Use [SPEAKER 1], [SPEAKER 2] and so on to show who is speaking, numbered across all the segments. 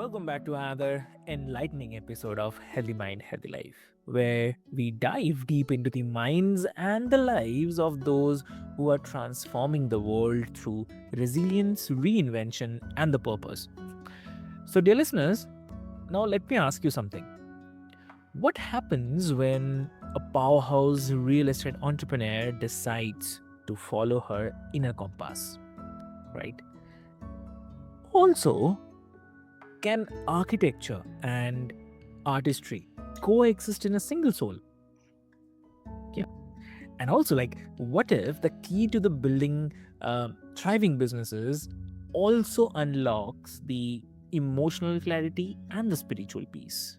[SPEAKER 1] Welcome back to another enlightening episode of Healthy Mind, Healthy Life, where we dive deep into the minds and the lives of those who are transforming the world through resilience, reinvention, and the purpose. So, dear listeners, now let me ask you something. What happens when a powerhouse real estate entrepreneur decides to follow her inner compass, right? Also, can architecture and artistry coexist in a single soul? Yeah. And also, what if the key to the building thriving businesses also unlocks the emotional clarity and the spiritual peace?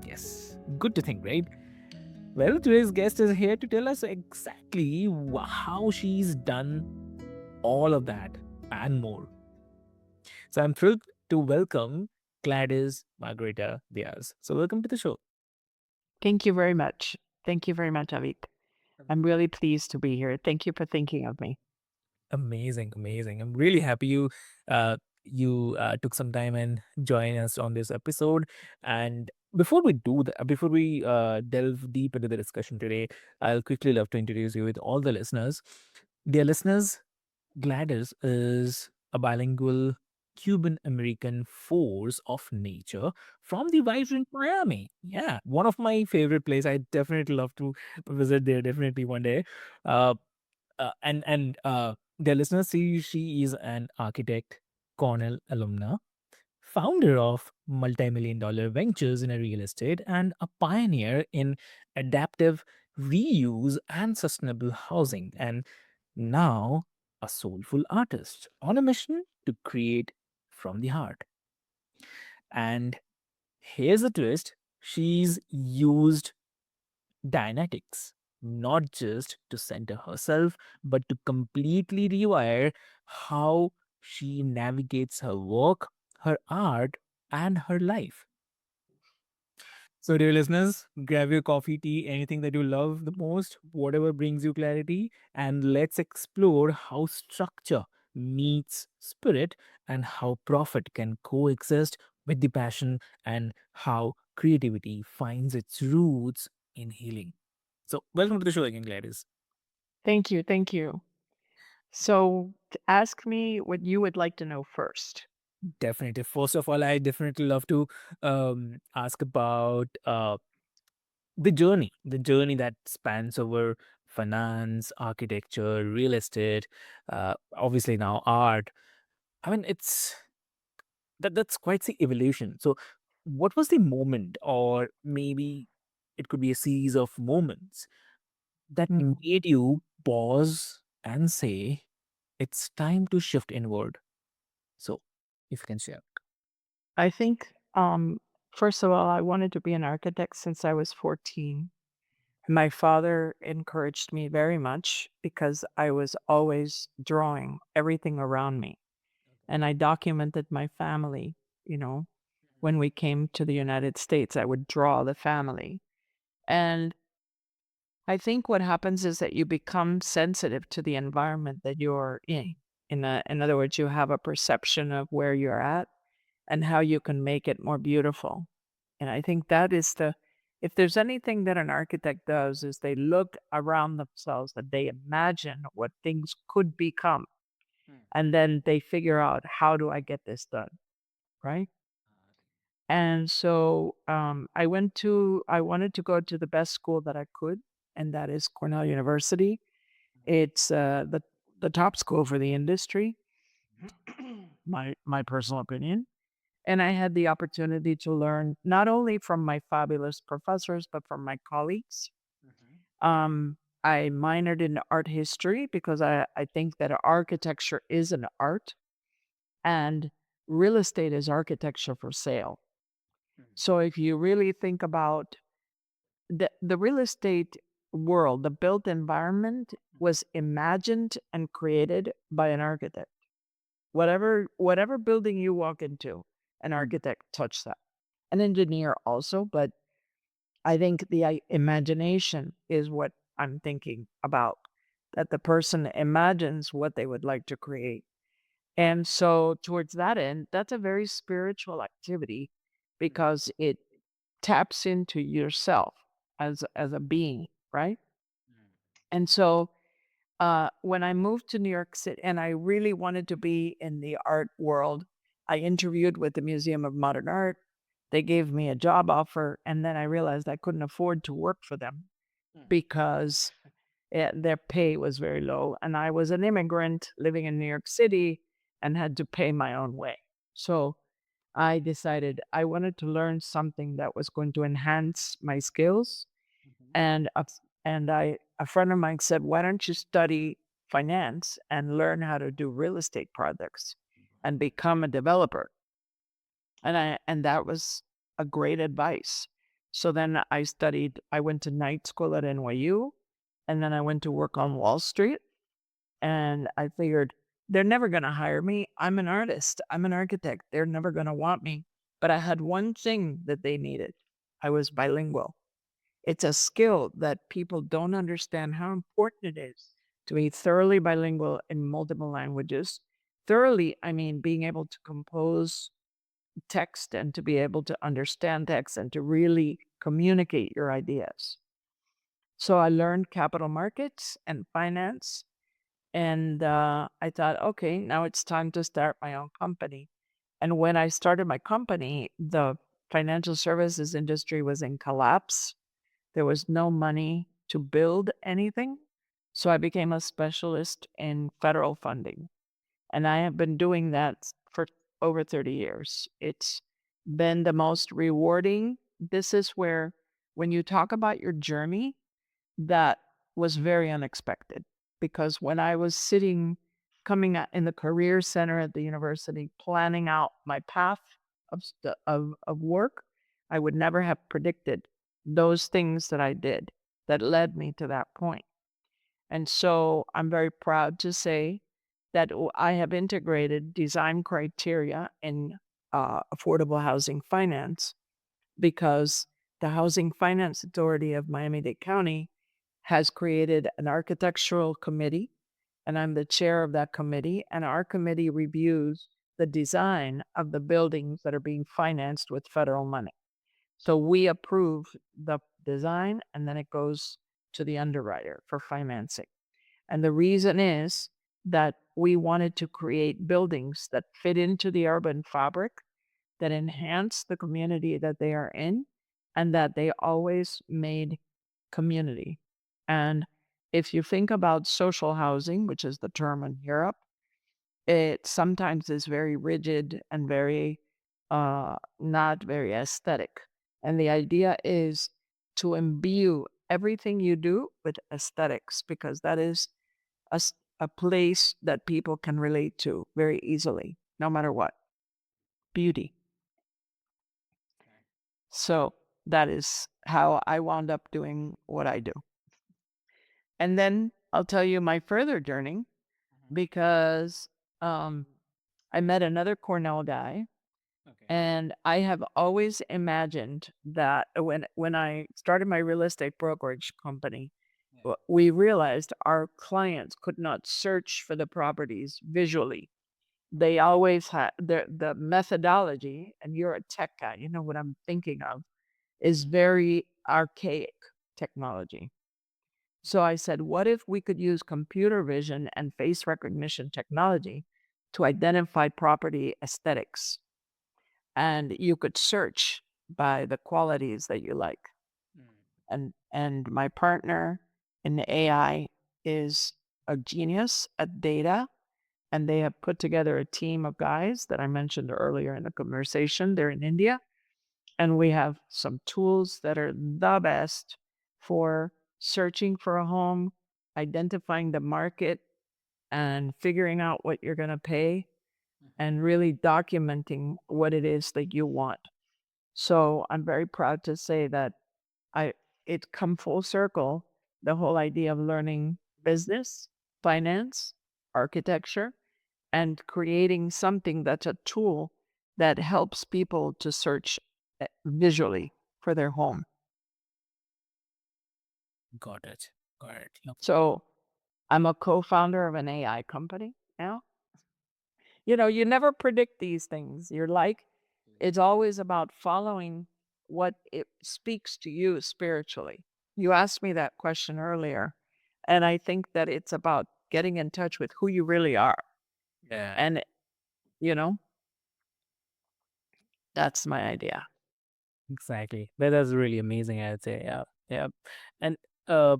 [SPEAKER 1] Yes, good to think, right? Well, today's guest is here to tell us exactly how she's done all of that and more. So I'm thrilled to welcome Gladys Margarita Diaz. So welcome to the show.
[SPEAKER 2] Thank you very much. Thank you very much, Avik. I'm really pleased to be here. Thank you for thinking of me.
[SPEAKER 1] Amazing, amazing. I'm really happy you took some time and join us on this episode. And before we do that, before we delve deep into the discussion today, I'll quickly love to introduce you with all the listeners. Dear listeners, Gladys is a bilingual Cuban-American force of nature from the vibrant Miami. Yeah, one of my favorite places. I definitely love to visit there. Definitely one day. Uh, and Dear listeners, see, she is an architect, Cornell alumna, founder of multi-million dollar ventures in a real estate, and a pioneer in adaptive reuse and sustainable housing. And now a soulful artist on a mission to create from the heart. And here's the twist: she's used Dianetics, not just to center herself, but to completely rewire how she navigates her work, her art, and her life. So, dear listeners, grab your coffee, tea, anything that you love the most, whatever brings you clarity, and let's explore how structure meets spirit and how profit can coexist with the passion and how creativity finds its roots in healing. So, welcome to the show again, Gladys.
[SPEAKER 2] Thank you. Thank you. So, ask me what you would like to know first.
[SPEAKER 1] Definitely. First of all, I definitely love to ask about the journey that spans over finance, architecture, real estate, obviously now art. I mean, that's quite the evolution. So, what was the moment, or maybe it could be a series of moments that
[SPEAKER 2] Mm.
[SPEAKER 1] made you pause and say, it's time to shift inward? So, if you can share.
[SPEAKER 2] I think, first of all, I wanted to be an architect since I was 14. My father encouraged me very much because I was always drawing everything around me. And I documented my family, you know, when we came to the United States, I would draw the family. And I think what happens is that you become sensitive to the environment that you're in. In other words, you have a perception of where you're at and how you can make it more beautiful. And I think that is if there's anything that an architect does is they look around themselves and they imagine what things could become. And then they figure out, how do I get this done? Right. And so I wanted to go to the best school that I could, and that is Cornell University. It's the top school for the industry, my personal opinion. And I had the opportunity to learn not only from my fabulous professors, but from my colleagues. I minored in art history because I think that architecture is an art and real estate is architecture for sale. So if you really think about the real estate world, the built environment was imagined and created by an architect. Whatever building you walk into, an architect touched that. An engineer also, but I think the imagination is what I'm thinking about. That the person imagines what they would like to create. And so towards that end, that's a very spiritual activity
[SPEAKER 1] Mm,
[SPEAKER 2] because it taps into yourself as a being, right?
[SPEAKER 1] mm,
[SPEAKER 2] And so when I moved to New York City and I really wanted to be in the art world, I interviewed with the Museum of Modern Art. They gave me a job offer, and then I realized I couldn't afford to work for them
[SPEAKER 1] mm,
[SPEAKER 2] because their pay was very low. And I was an immigrant living in New York City and had to pay my own way. So I decided I wanted to learn something that was going to enhance my skills.
[SPEAKER 1] mhm,
[SPEAKER 2] And a friend of mine said, "Why don't you study finance and learn how to do real estate projects and become a developer?" And that was a great advice. So then I went to night school at NYU, and then I went to work on Wall Street, and I figured they're never gonna hire me. I'm an artist. I'm an architect. They're never gonna want me. But I had one thing that they needed. I was bilingual. It's a skill that people don't understand how important it is to be thoroughly bilingual in multiple languages. Thoroughly, I mean being able to compose text and to be able to understand text and to really communicate your ideas. So I learned capital markets and finance. And I thought, okay, now it's time to start my own company. And when I started my company, the financial services industry was in collapse. There was no money to build anything. So I became a specialist in federal funding. And I have been doing that for over 30 years. It's been the most rewarding. This is where, when you talk about your journey, that was very unexpected because when I was sitting, coming in the career center at the university, planning out my path of work, I would never have predicted those things that I did that led me to that point. And so I'm very proud to say that I have integrated design criteria in affordable housing finance because the Housing Finance Authority of Miami-Dade County has created an architectural committee, and I'm the chair of that committee. And our committee reviews the design of the buildings that are being financed with federal money. So we approve the design, and then it goes to the underwriter for financing. And the reason is that we wanted to create buildings that fit into the urban fabric, that enhance the community that they are in, and that they always made community. And if you think about social housing, which is the term in Europe, it sometimes is very rigid and very not very aesthetic. And the idea is to imbue everything you do with aesthetics because that is a place that people can relate to very easily, no matter what. Beauty.
[SPEAKER 1] right.
[SPEAKER 2] So that is how I wound up doing what I do. And then I'll tell you my further journey
[SPEAKER 1] Mhm,
[SPEAKER 2] because um, I met another Cornell guy,
[SPEAKER 1] okay.
[SPEAKER 2] and I have always imagined that when I started my real estate brokerage company,
[SPEAKER 1] Yeah.
[SPEAKER 2] we realized our clients could not search for the properties visually. They always had the methodology, and you're a tech guy, you know what I'm thinking of, is
[SPEAKER 1] Mm,
[SPEAKER 2] very archaic technology. So I said, what if we could use computer vision and face recognition technology to identify property aesthetics? And you could search by the qualities that you like.
[SPEAKER 1] mm,
[SPEAKER 2] And my partner in the AI is a genius at data, and they have put together a team of guys that I mentioned earlier in the conversation. They're in India, and we have some tools that are the best for searching for a home, identifying the market, and figuring out what you're going to pay,
[SPEAKER 1] mhm.
[SPEAKER 2] and really documenting what it is that you want. So I'm very proud to say that I it come full circle, the whole idea of learning business, finance, architecture, and creating something that's a tool that helps people to search visually for their home.
[SPEAKER 1] Got it. Got it. Yep.
[SPEAKER 2] So I'm a co-founder of an AI company now. You never predict these things. Your like it's always about following what it speaks to you spiritually. You asked me that question earlier, and I think that it's about getting in touch with who you really are.
[SPEAKER 1] Yeah,
[SPEAKER 2] And, you know, that's my idea.
[SPEAKER 1] exactly. That's really amazing, I'd say. Yeah, yeah. And uh,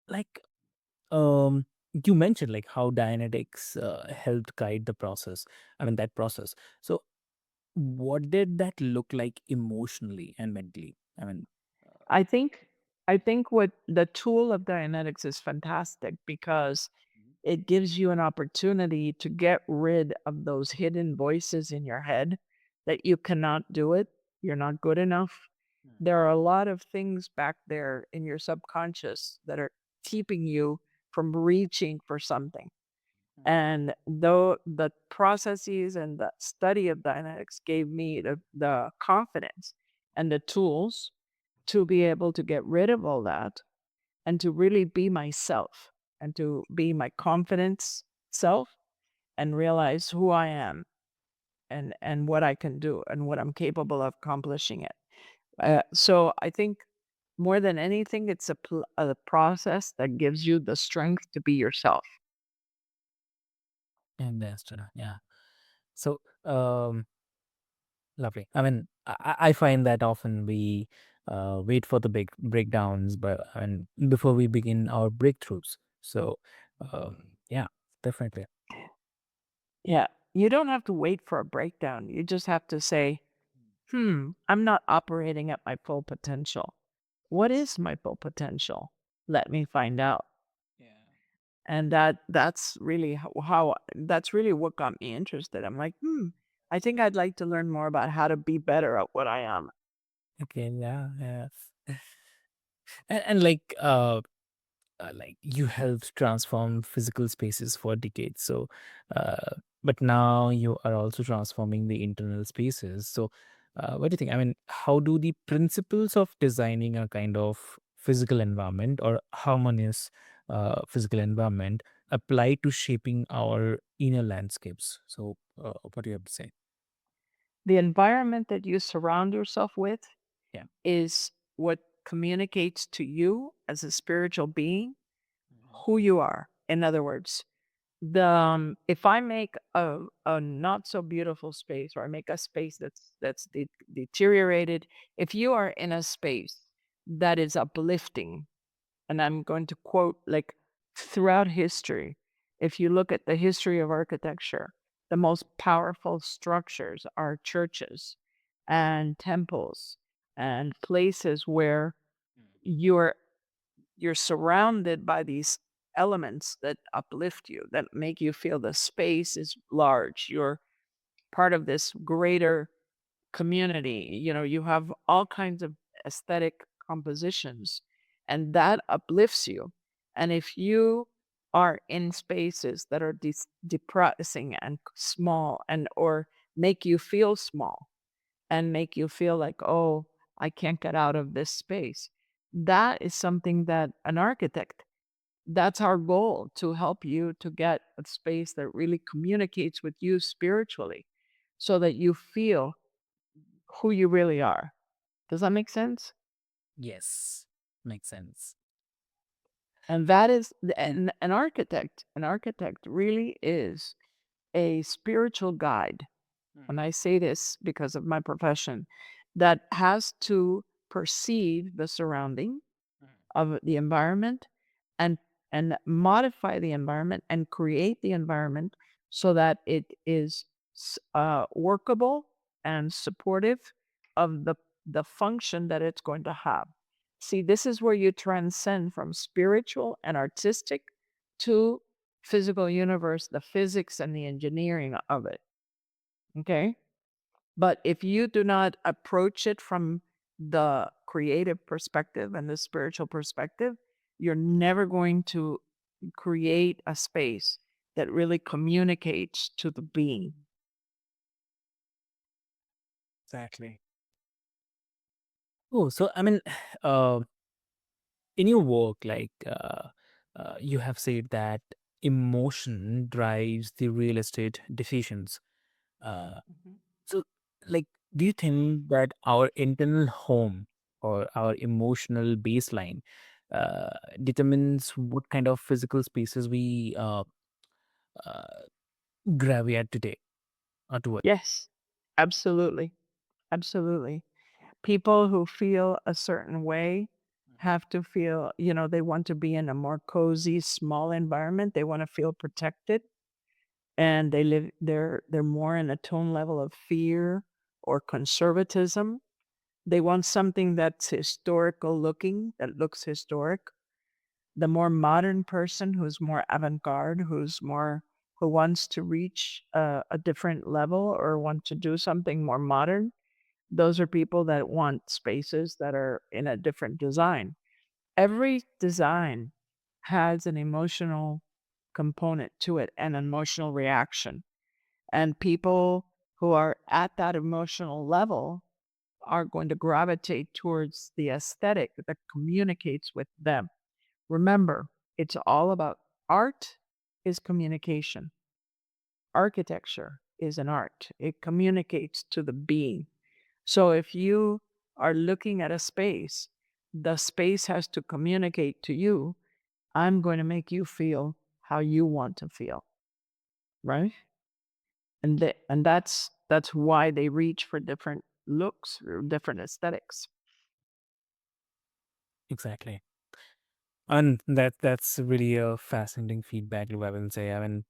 [SPEAKER 1] like um, you mentioned like how Dianetics helped guide the process. I mean that process. So what did that look like emotionally and mentally? I mean,
[SPEAKER 2] I think I think what the tool of Dianetics is fantastic because it gives you an opportunity to get rid of those hidden voices in your head that you cannot do it, you're not good enough. There are a lot of things back there in your subconscious that are keeping you from reaching for something. And though the processes and the study of Dynamics gave me the confidence and the tools to be able to get rid of all that and to really be myself and to be my confidence self and realize who I am and what I can do and what I'm capable of accomplishing it. So I think more than anything, it's a process that gives you the strength to be yourself.
[SPEAKER 1] and that's true. Yeah. So lovely. I mean, I find that often we wait for the big breakdowns, but and before we begin our breakthroughs. So, yeah, definitely.
[SPEAKER 2] Yeah. You don't have to wait for a breakdown. You just have to say, I'm not operating at my full potential. What is my full potential? Let me find out.
[SPEAKER 1] Yeah.
[SPEAKER 2] And that's really how that's really what got me interested. I'm like, I think I'd like to learn more about how to be better at what I am.
[SPEAKER 1] Okay. Yeah. Yeah. And like you helped transform physical spaces for decades. So, but now you are also transforming the internal spaces. So, what do you think? I mean, how do the principles of designing a kind of physical environment or harmonious physical environment apply to shaping our inner landscapes? So, what do you have to say?
[SPEAKER 2] The environment that you surround yourself with
[SPEAKER 1] Yeah.
[SPEAKER 2] is what communicates to you as a spiritual being
[SPEAKER 1] Mhm.
[SPEAKER 2] who you are. In other words, if I make a not so beautiful space or I make a space that's deteriorated, if you are in a space that is uplifting, and I'm going to quote like throughout history, if you look at the history of architecture, the most powerful structures are churches and temples and places where you're you're surrounded by these elements that uplift you, that make you feel the space is large. You're part of this greater community. You have all kinds of aesthetic compositions, and that uplifts you. And if you are in spaces that are depressing and small and or make you feel small and make you feel like, oh, I can't get out of this space. That is something that an architect, that's our goal to help you to get a space that really communicates with you spiritually so that you feel who you really are. Does that make sense?
[SPEAKER 1] Yes, makes sense.
[SPEAKER 2] And that is an architect really is a spiritual guide. And I say this because of my profession, that has to perceive the surrounding of the environment and modify the environment and create the environment so that it is workable and supportive of the function that it's going to have. See, this is where you transcend from spiritual and artistic to physical universe, the physics and the engineering of it. Okay. But if you do not approach it from the creative perspective and the spiritual perspective, you're never going to create a space that really communicates to the being.
[SPEAKER 1] Exactly. Oh, so I mean, uh, in your work, like you have said that emotion drives the real estate decisions. Uh,
[SPEAKER 2] Mhm.
[SPEAKER 1] so, like, do you think that our internal home or our emotional baseline uh, determines what kind of physical spaces we uh, gravitate today or towards?
[SPEAKER 2] Yes, absolutely. Absolutely. People who feel a certain way have to feel, they want to be in a more cozy, small environment. They want to feel protected and they're more in a tone level of fear or conservatism. They want something that's historical looking, that looks historic. The more modern person who's more avant-garde, who wants to reach a different level or want to do something more modern, those are people that want spaces that are in a different design. Every design has an emotional component to it, an emotional reaction. And people who are at that emotional level are going to gravitate towards the aesthetic that communicates with them. Remember, it's all about art is communication. Architecture is an art. It communicates to the being. So if you are looking at a space, the space has to communicate to you, I'm going to make you feel how you want to feel, right? And that's why they reach for different looks or different aesthetics.
[SPEAKER 1] Exactly. And that's really a fascinating feedback, I will say. I mean,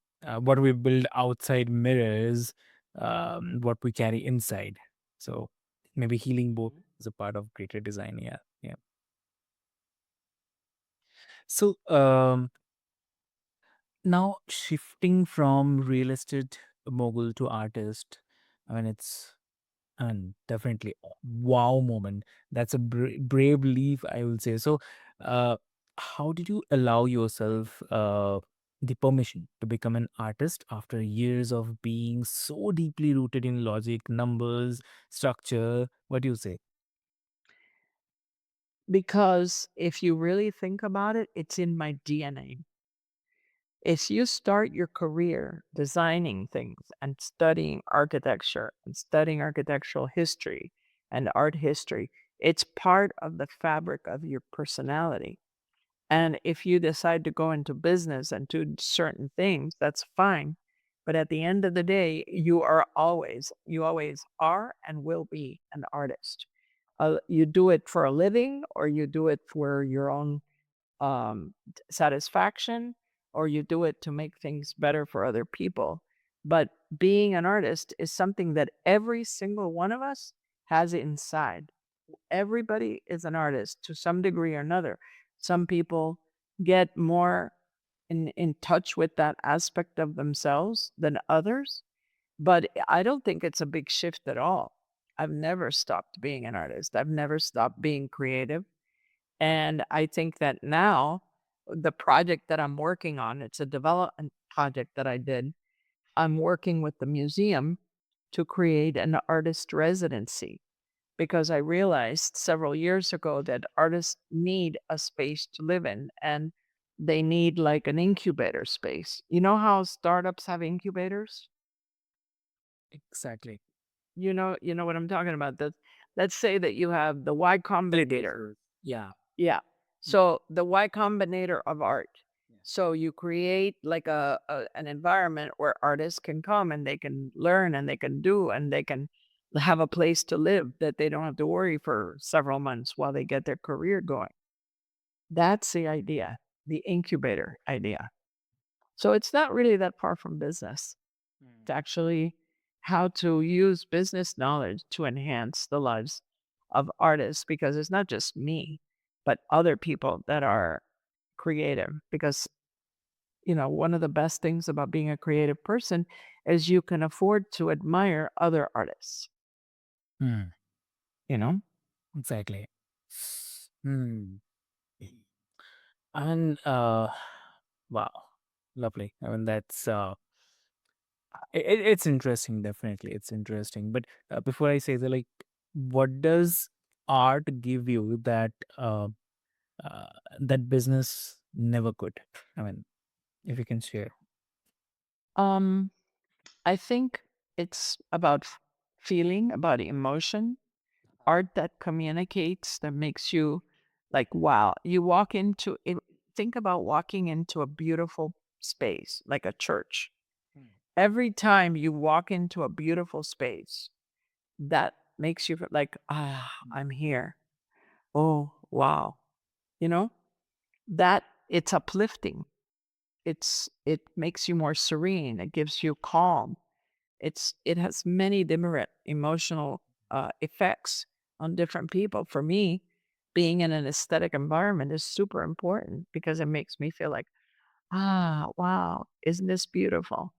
[SPEAKER 1] what we build outside mirrors what we carry inside. So maybe healing both
[SPEAKER 2] Mhm.
[SPEAKER 1] is a part of greater design. Yeah, yeah. So now shifting from real estate mogul to artist, I mean, it's and definitely wow moment. That's a brave leap, I will say. So, uh, how did you allow yourself the permission to become an artist after years of being so deeply rooted in logic, numbers, structure? What do you say?
[SPEAKER 2] Because if you really think about it, it's in my DNA. If you start your career designing things and studying architecture and studying architectural history and art history, it's part of the fabric of your personality. And if you decide to go into business and do certain things, that's fine. But at the end of the day, you always are and will be an artist. You do it for a living or you do it for your own satisfaction, or you do it to make things better for other people. But being an artist is something that every single one of us has inside. Everybody is an artist to some degree or another. Some people get more in touch with that aspect of themselves than others, but I don't think it's a big shift at all. I've never stopped being an artist. I've never stopped being creative. And I think that now the project that I'm working on, it's a development project that I did. I'm working with the museum to create an artist residency because I realized several years ago that artists need a space to live in and they need like an incubator space. You know how startups have incubators?
[SPEAKER 1] Exactly.
[SPEAKER 2] You know what I'm talking about. Let's say that you have the Y Combinator.
[SPEAKER 1] Validators. Yeah.
[SPEAKER 2] Yeah.
[SPEAKER 1] Mm.
[SPEAKER 2] So the Y Combinator of art.
[SPEAKER 1] Yeah.
[SPEAKER 2] So you create like an environment where artists can come and they can learn and they can do and they can have a place to live that they don't have to worry for several months while they get their career going. That's the idea, the incubator idea. So it's not really that far from business.
[SPEAKER 1] Mm.
[SPEAKER 2] It's actually how to use business knowledge to enhance the lives of artists because it's not just me, but other people that are creative. Because, one of the best things about being a creative person is you can afford to admire other artists,
[SPEAKER 1] Mm.
[SPEAKER 2] you know?
[SPEAKER 1] Exactly. Hmm. And wow, lovely. I mean, that's it's interesting. Definitely, it's interesting. But before I say that, like, what does art give you that uh, that business never could? I mean, if you can share.
[SPEAKER 2] Um, I think it's about feeling, about emotion, art that communicates, that makes you like, wow, you walk into it. Think about walking into a beautiful space like a church. Every time you walk into a beautiful space, that makes you feel like, ah, I'm here. Oh, wow. You know, that it's uplifting. It makes you more serene. It gives you calm. It has many different emotional effects on different people. For me, being in an aesthetic environment is super important because it makes me feel like, ah, wow, isn't this beautiful?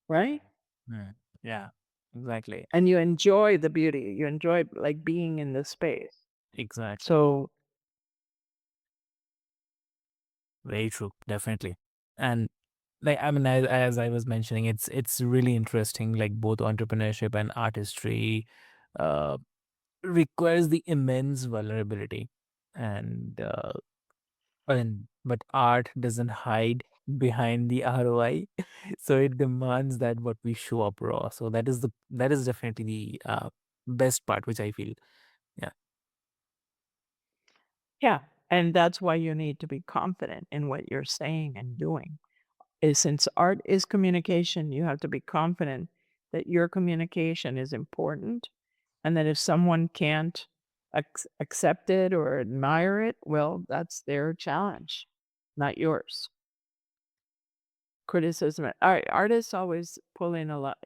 [SPEAKER 2] Right?
[SPEAKER 1] Mm. Yeah, exactly.
[SPEAKER 2] And you enjoy the beauty. You enjoy like being in the space.
[SPEAKER 1] Exactly.
[SPEAKER 2] So
[SPEAKER 1] Very true. Definitely. And like, I mean, as I was mentioning, it's really interesting. Like both entrepreneurship and artistry uh, requires the immense vulnerability, and but art doesn't hide behind the ROI, so it demands that what we show up raw. So that is definitely the best part, which I feel. Yeah,
[SPEAKER 2] yeah, and that's why you need to be confident in what you're saying and doing. Is since art is communication, you have to be confident that your communication is important and that if someone can't accept it or admire it, well, that's their challenge, not yours. Criticism. Artists always pull in a lot,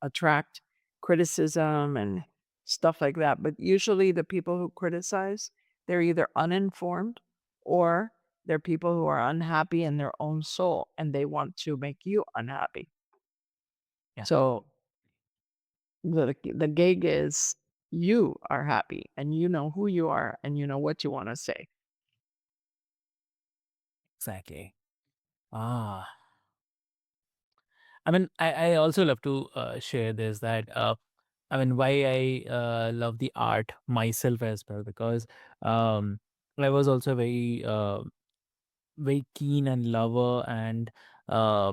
[SPEAKER 2] attract criticism and stuff like that. But usually the people who criticize, they're either uninformed or they're people who are unhappy in their own soul and they want to make you unhappy.
[SPEAKER 1] yeah,
[SPEAKER 2] So the gig is you are happy and you know who you are and you know what you want to say.
[SPEAKER 1] exactly. Ah, I mean, I also love to share this that I mean, why I love the art myself as well, because um, I was also very keen and lover, and uh,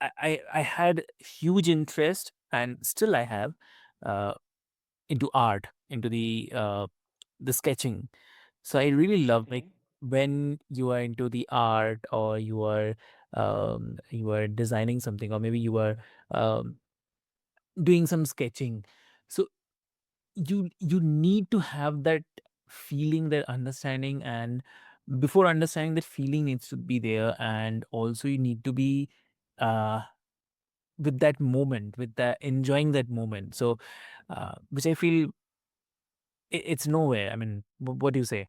[SPEAKER 1] I had huge interest, and still I have uh, into art, into the sketching. So I really love, like,
[SPEAKER 2] Okay.
[SPEAKER 1] when you are into the art, or you are designing something, or maybe you are um, doing some sketching. So you need to have that feeling, that understanding, and before understanding, that feeling needs to be there, and also you need to be uh with that moment, with that enjoying that moment. So which I feel it's nowhere. I mean, what do you say?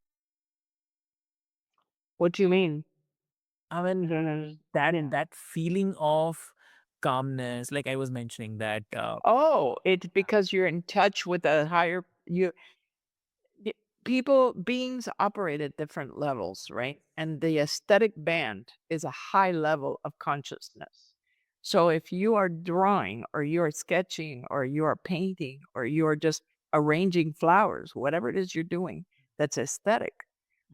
[SPEAKER 2] What do you mean?
[SPEAKER 1] I mean, that feeling of calmness, like I was mentioning that
[SPEAKER 2] Oh, it's because you're in touch with a higher you y- people beings operate at different levels, right? And the aesthetic band is a high level of consciousness. So if you are drawing or you're sketching or you're painting or you're just arranging flowers, whatever it is you're doing that's aesthetic,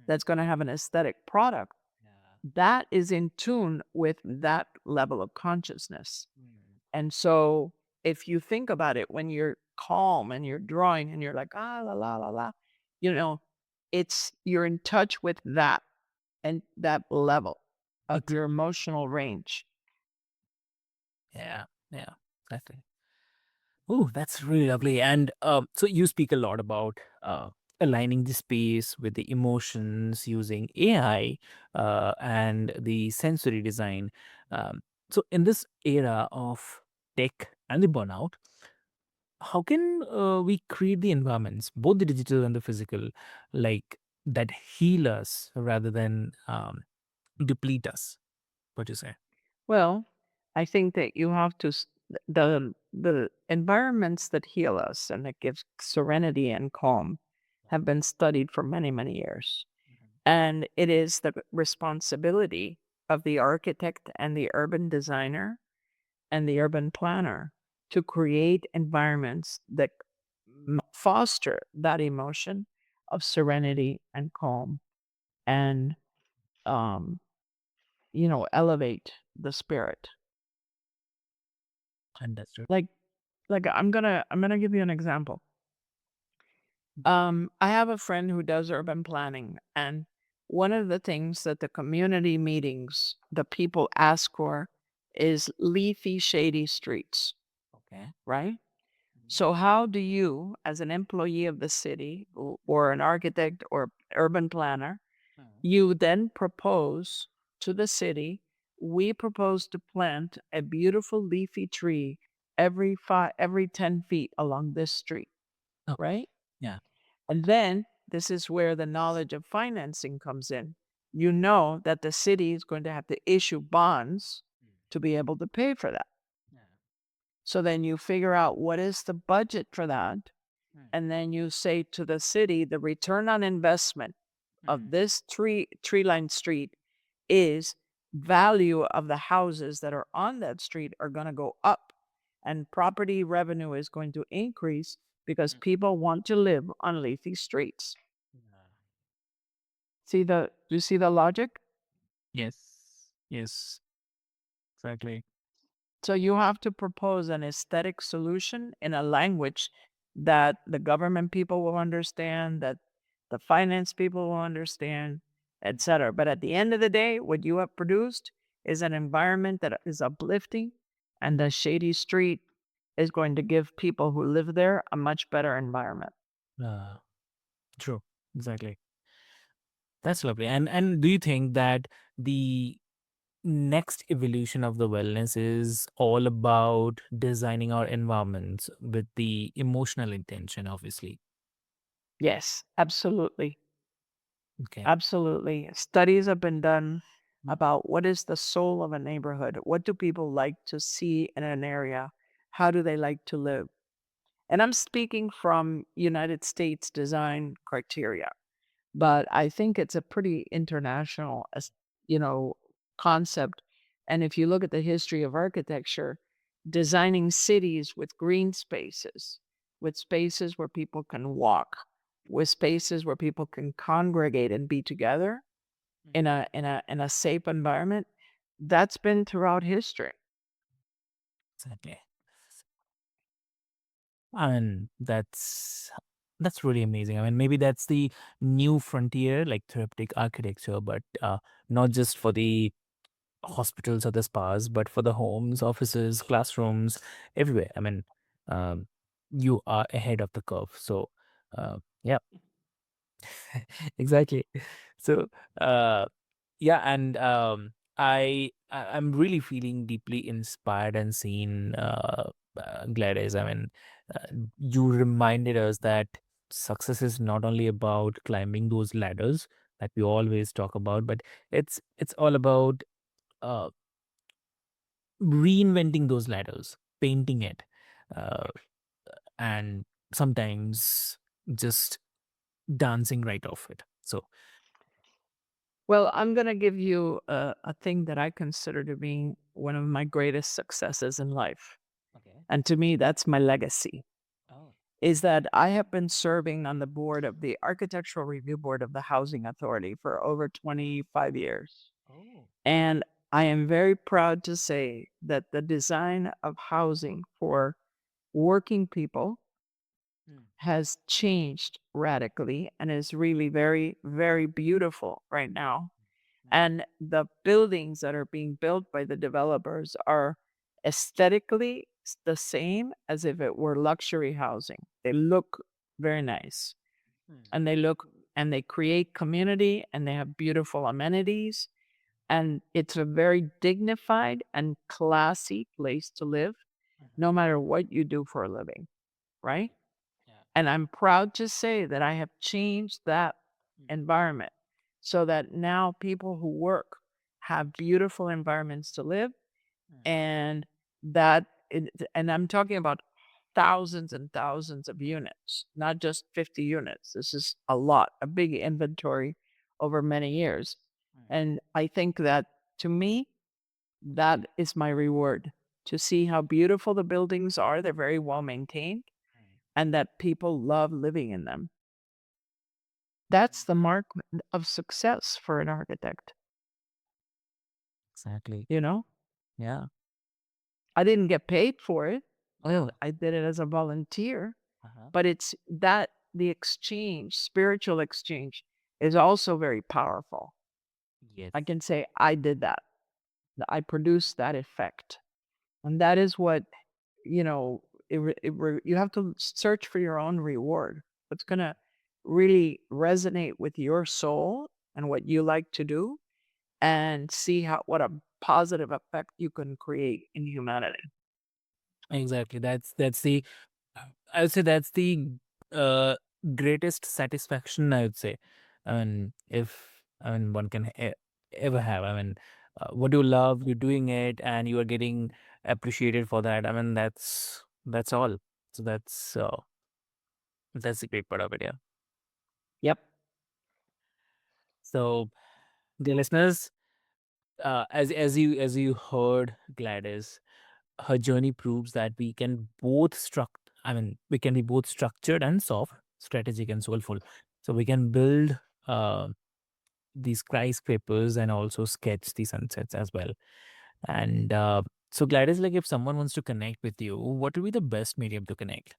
[SPEAKER 2] that's going to have an aesthetic product, that is in tune with that level of consciousness. And so if you think about it, when you're calm and you're drawing and you're like, ah, la, la, la, la, you know, it's you're in touch with that and that level of
[SPEAKER 1] ex-
[SPEAKER 2] your emotional range.
[SPEAKER 1] yeah, yeah, exactly. Oh, that's really lovely. And so you speak a lot about aligning the space with the emotions using AI and the sensory design. So, in this era of tech and the burnout, how can we create the environments, both the digital and the physical, like that heal us rather than deplete us? What do you say?
[SPEAKER 2] Well, I think that you have to the environments that heal us and that give serenity and calm have been studied for many, many years. And it is the responsibility of the architect and the urban designer and the urban planner to create environments that foster that emotion of serenity and calm. And um, elevate the spirit.
[SPEAKER 1] Understood.
[SPEAKER 2] Like I'm gonna give you an example. I have a friend who does urban planning, and one of the things that the community meetings, the people ask for is leafy, shady streets,
[SPEAKER 1] Okay.
[SPEAKER 2] right?
[SPEAKER 1] Mhm.
[SPEAKER 2] So, how do you, as an employee of the city or an architect or urban planner,
[SPEAKER 1] Mhm.
[SPEAKER 2] you then propose to the city, we propose to plant a beautiful leafy tree every 10 feet along this street,
[SPEAKER 1] Okay.
[SPEAKER 2] right?
[SPEAKER 1] Yeah.
[SPEAKER 2] And then this is where the knowledge of financing comes in. You know that the city is going to have to issue bonds
[SPEAKER 1] Mm.
[SPEAKER 2] to be able to pay for that.
[SPEAKER 1] Yeah.
[SPEAKER 2] So then you figure out what is the budget for that.
[SPEAKER 1] Mm.
[SPEAKER 2] And then you say to the city, the return on investment of
[SPEAKER 1] Mm.
[SPEAKER 2] this tree lined street is value of the houses that are on that street are going to go up and property revenue is going to increase because
[SPEAKER 1] Mm.
[SPEAKER 2] people want to live on leafy streets.
[SPEAKER 1] Yeah.
[SPEAKER 2] Do you see the logic?
[SPEAKER 1] Yes. Yes. Exactly.
[SPEAKER 2] So you have to propose an aesthetic solution in a language that the government people will understand, that the finance people will understand,
[SPEAKER 1] Mm.
[SPEAKER 2] etc. But at the end of the day, what you have produced is an environment that is uplifting, and the shady street is going to give people who live there a much better environment.
[SPEAKER 1] Uh, True. Exactly. That's lovely. And do you think that the next evolution of the wellness is all about designing our environments with the emotional intention, obviously?
[SPEAKER 2] Yes, absolutely.
[SPEAKER 1] Okay.
[SPEAKER 2] Absolutely. Studies have been done
[SPEAKER 1] Mm.
[SPEAKER 2] about what is the soul of a neighborhood? What do people like to see in an area? How do they like to live? And I'm speaking from United States design criteria, but I think it's a pretty international, you know, concept. And if you look at the history of architecture, designing cities with green spaces, with spaces where people can walk, with spaces where people can congregate and be together in
[SPEAKER 1] Mm.
[SPEAKER 2] a safe environment, that's been throughout history.
[SPEAKER 1] Exactly. And that's really amazing. I mean, maybe that's the new frontier, like therapeutic architecture, but not just for the hospitals or the spas, but for the homes, offices, classrooms, everywhere. I mean, um, you are ahead of the curve. So, yeah, exactly. So, uh, yeah, and I'm really feeling deeply inspired and seen, Gladys. I mean, uh, you reminded us that success is not only about climbing those ladders that we always talk about, but it's all about uh, reinventing those ladders, painting it, uh, and sometimes just dancing right off it. So,
[SPEAKER 2] Well, I'm going to give you a thing that I consider to be one of my greatest successes in life.
[SPEAKER 1] okay.
[SPEAKER 2] And to me, that's my legacy.
[SPEAKER 1] Oh.
[SPEAKER 2] Is that I have been serving on the board of the Architectural Review Board of the Housing Authority for over 25 years.
[SPEAKER 1] Oh.
[SPEAKER 2] And I am very proud to say that the design of housing for working people
[SPEAKER 1] Mm.
[SPEAKER 2] has changed radically and is really very, very beautiful right now.
[SPEAKER 1] Mm.
[SPEAKER 2] And the buildings that are being built by the developers are aesthetically the same as if it were luxury housing. They look very nice
[SPEAKER 1] Mm.
[SPEAKER 2] and they create community and they have beautiful amenities. And it's a very dignified and classy place to live,
[SPEAKER 1] Mhm.
[SPEAKER 2] no matter what you do for a living, right?
[SPEAKER 1] Okay. Yeah.
[SPEAKER 2] And I'm proud to say that I have changed that
[SPEAKER 1] Mm.
[SPEAKER 2] environment so that now people who work have beautiful environments to live
[SPEAKER 1] Mm.
[SPEAKER 2] and that and I'm talking about thousands and thousands of units, not just 50 units. This is a lot, a big inventory over many years.
[SPEAKER 1] Mm.
[SPEAKER 2] And I think that to me, that is my reward to see how beautiful the buildings are. They're very well maintained
[SPEAKER 1] Mm.
[SPEAKER 2] and that people love living in them. That's the mark of success for an architect.
[SPEAKER 1] Exactly.
[SPEAKER 2] you know?
[SPEAKER 1] Yeah.
[SPEAKER 2] I didn't get paid for it.
[SPEAKER 1] Oh.
[SPEAKER 2] I did it as a volunteer,
[SPEAKER 1] Uh-huh.
[SPEAKER 2] but it's that the exchange, spiritual exchange is also very powerful.
[SPEAKER 1] Yes.
[SPEAKER 2] I can say I did that. I produced that effect. And that is what, you know, you have to search for your own reward. What's going to really resonate with your soul and what you like to do, and see how what a positive effect you can create in humanity.
[SPEAKER 1] Exactly. That's the I would say that's the uh greatest satisfaction, I would say. I mean, if I mean one can ever have. I mean, what you love, you're doing it, and you are getting appreciated for that. I mean, that's all. So that's the great part of it. Yeah.
[SPEAKER 2] Yep.
[SPEAKER 1] So, dear listeners, as you heard Gladys, her journey proves that we can be both structured and soft, strategic and soulful. So we can build uh, these skyscrapers and also sketch the sunsets as well. And so Gladys, like if someone wants to connect with you, what would be the best medium to connect?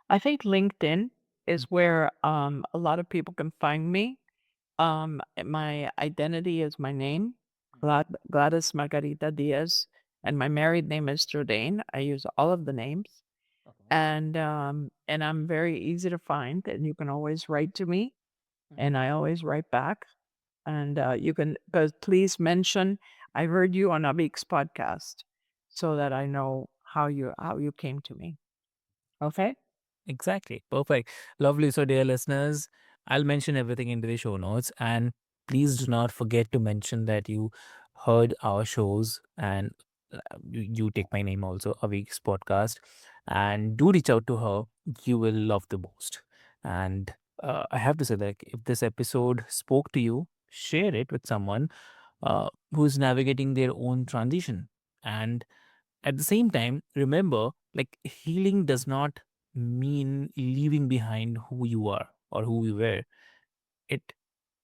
[SPEAKER 2] I think LinkedIn is where a lot of people can find me. My identity is my name, Gladys Margarita Diaz, and my married name is Jordan. I use all of the names,
[SPEAKER 1] Okay.
[SPEAKER 2] and I'm very easy to find, and you can always write to me,
[SPEAKER 1] Mhm.
[SPEAKER 2] and I always write back. And you can, but please mention I heard you on Avik's podcast, so that I know how you came to me. Okay.
[SPEAKER 1] Exactly. Perfect. Lovely. So, dear listeners, I'll mention everything into the show notes. And please do not forget to mention that you heard our shows and you take my name also, a week's podcast. And do reach out to her. You will love the most. And I have to say that if this episode spoke to you, share it with someone who's navigating their own transition. And at the same time, remember, like healing does not mean leaving behind who you are or who you were. It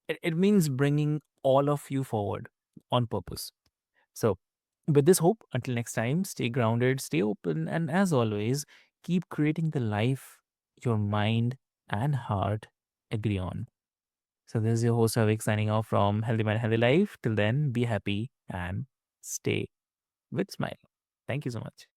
[SPEAKER 1] it means bringing all of you forward on purpose. So, with this hope, until next time, stay grounded, stay open, and as always, keep creating the life your mind and heart agree on. So, this is your host Avik signing off from Healthy Mind, Healthy Life. Till then, be happy and stay with smile. Thank you so much.